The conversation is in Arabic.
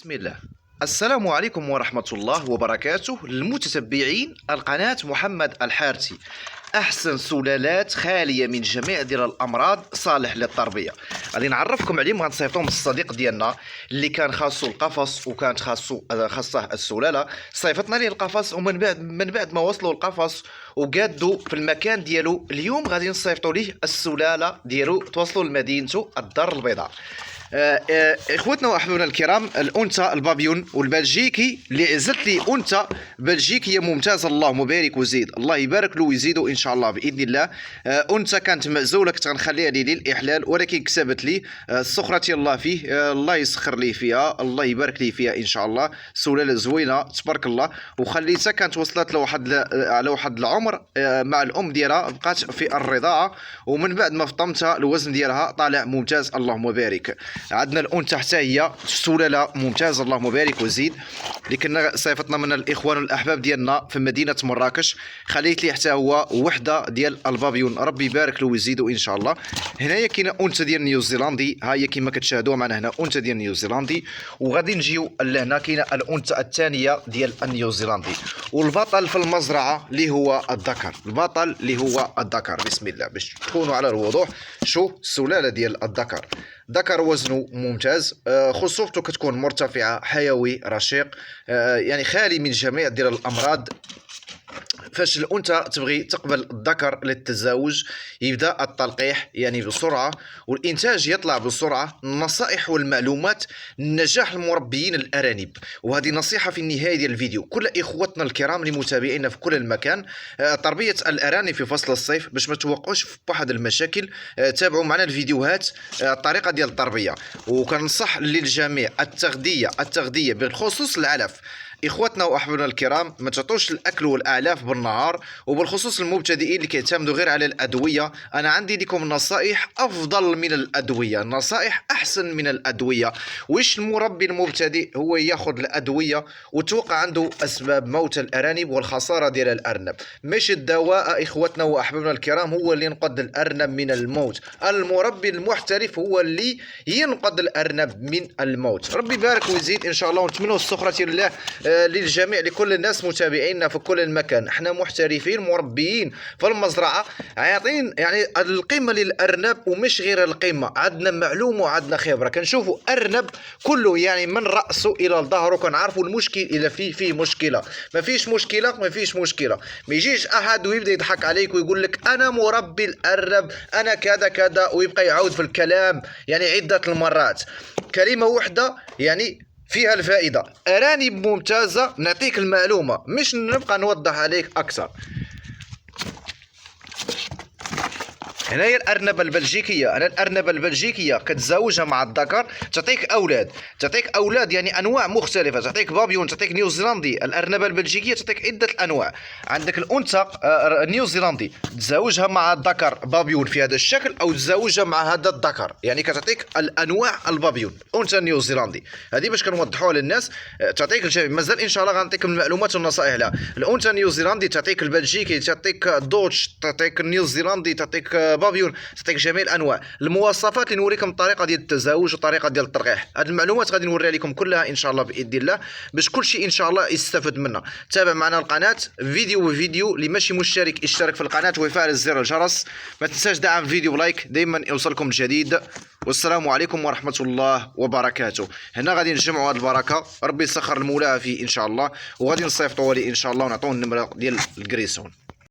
بسم الله. السلام عليكم ورحمة الله وبركاته للمتتبعين القناة محمد الحارثي. أحسن سلالات خالية من جميع ديال الأمراض صالح للتربية. غادي نعرفكم عليهم، غنصيفطوهم من الصديق ديالنا اللي كان خاصو القفص وكانت خاصه السلالة. صيفطنا ليه القفص ومن بعد ما وصلوا القفص وقادوا في المكان ديالو، اليوم غادي نصيفطوا ليه السلالة ديالو توصلوا لمدينته الدار البيضاء. اخوتنا واحبابنا الكرام، الانثى البابيون والبلجيكي اللي عزلت لي انثى بلجيكيه ممتازه، اللهم بارك وزيد، الله يبارك له ويزيدوا ان شاء الله باذن الله. انثى كانت معزوله، كنت غنخليها لي للاحلال ولكن كسبت لي السخره الله فيه، الله يسخر لي فيها، الله يبارك لي فيها ان شاء الله. سلاله زوينه تبارك الله، وخليتها كانت وصلت على واحد العمر مع الام ديالها، بقات في الرضاعه، ومن بعد ما فطمتها الوزن ديالها طالع ممتاز، اللهم بارك. عندنا الانثى حتى هي سلاله ممتازه، اللهم بارك وزيد، اللي كنا صيفطنا من الاخوان والاحباب ديالنا في مدينه مراكش. خليت لي حتى هو وحده ديال البابيون، ربي يبارك له ويزيدوا ان شاء الله. هنايا كاينه انثى ديال نيوزيلندي، ها هي كما كتشاهدوا معنا هنا انثى ديال نيوزيلندي، وغادي نجيو لهنا كاينه الانثى الثانيه ديال النيوزيلندي، والبطل في المزرعه اللي هو الذكر، البطل اللي هو الذكر. بسم الله باش تكونوا على الوضوح. شو السلاله ديال الذكر، ذكر وزنه ممتاز، خصوبته كتكون مرتفعه، حيوي رشيق، يعني خالي من جميع ديال الامراض. فاش الانثى تبغي تقبل الذكر للتزاوج يبدا التلقيح يعني بسرعه، والانتاج يطلع بسرعه. النصائح والمعلومات نجاح المربيين الارانب، وهذه نصيحه في النهايه ديال الفيديو كل اخوتنا الكرام اللي متابعينا في كل المكان. تربيه الارانب في فصل الصيف باش ما توقعوش في واحد المشاكل، تابعوا معنا الفيديوهات الطريقه ديال التربيه، وكنصح للجميع التغذيه بالخصوص العلف. اخواتنا واحبابنا الكرام، ما تعطوش الاكل والاعلاف بالنهار، وبالخصوص المبتدئين اللي كيعتمدوا غير على الادويه، انا عندي لكم نصائح افضل من الادويه، نصائح احسن من الادويه. واش المربي المبتدئ هو ياخذ الادويه وتوقع عنده اسباب موت الارانب والخساره ديال الارنب، مش الدواء. اخواتنا واحبابنا الكرام هو اللي ينقذ الارنب من الموت، المربي المحترف هو اللي ينقذ الارنب من الموت. ربي يبارك ويزيد ان شاء الله، ونتمنوا السخره لله للجميع، لكل الناس متابعينا في كل المكان. احنا محترفين مربيين في المزرعه، عاطين يعني القيمه للارنب، ومش غير القيمه، عندنا معلومه وعندنا خبره. كنشوفوا ارنب كله يعني من راسه الى ظهره، كنعرفوا المشكل اذا فيه مشكله. ما فيش مشكله. ما يجيش احد ويبدا يضحك عليك ويقول لك انا مربي الارنب انا كذا كذا، ويبقى يعاود في الكلام يعني عده المرات. كلمه واحده يعني فيها الفائدة، أرانب ممتازة، نعطيك المعلومة مش نبقى نوضح عليك أكثر. هنايا الأرنبة البلجيكية، أنا الأرنبة البلجيكية كتزوجها مع الذكر تعطيك أولاد يعني أنواع مختلفة، تعطيك بابيون، تعطيك نيوزيلندي. الأرنبة البلجيكية تعطيك عدة أنواع. عندك الأنثى النيوزيلندي تزوجها مع الذكر بابيون في هذا الشكل، أو تزوجها مع هذا الذكر، يعني كتعطيك الأنواع البابيون. الأنثى النيوزيلندي هذه باش كنوضحوها للناس تعطيك الجميع. مازال إن شاء الله غنعطيكم المعلومات والنصائح لها. الأنثى النيوزيلندي تعطيك البلجيكي، تعطيك دوتش، تعطيك النيوزيلندي، تعطيك بابيون، تعطيك جميع الانواع. المواصفات اللي نوريكم الطريقه ديال التزاوج والطريقه ديال التلقيح، هذه المعلومات غادي نوريها لكم كلها ان شاء الله باذن الله، باش كل شيء ان شاء الله يستفد منها. تابع معنا القناه فيديو بفيديو، اللي ماشي مشترك اشترك في القناه ويفعل زر الجرس. ما تنساش دعم فيديو بلايك دائما يوصلكم الجديد. والسلام عليكم ورحمه الله وبركاته. هنا غادي نجمعوا هذه البركه، ربي يسخر المولى فيه ان شاء الله، وغادي نصيفطوها ليه ان شاء الله ونعطوه النمره ديال الكريسون.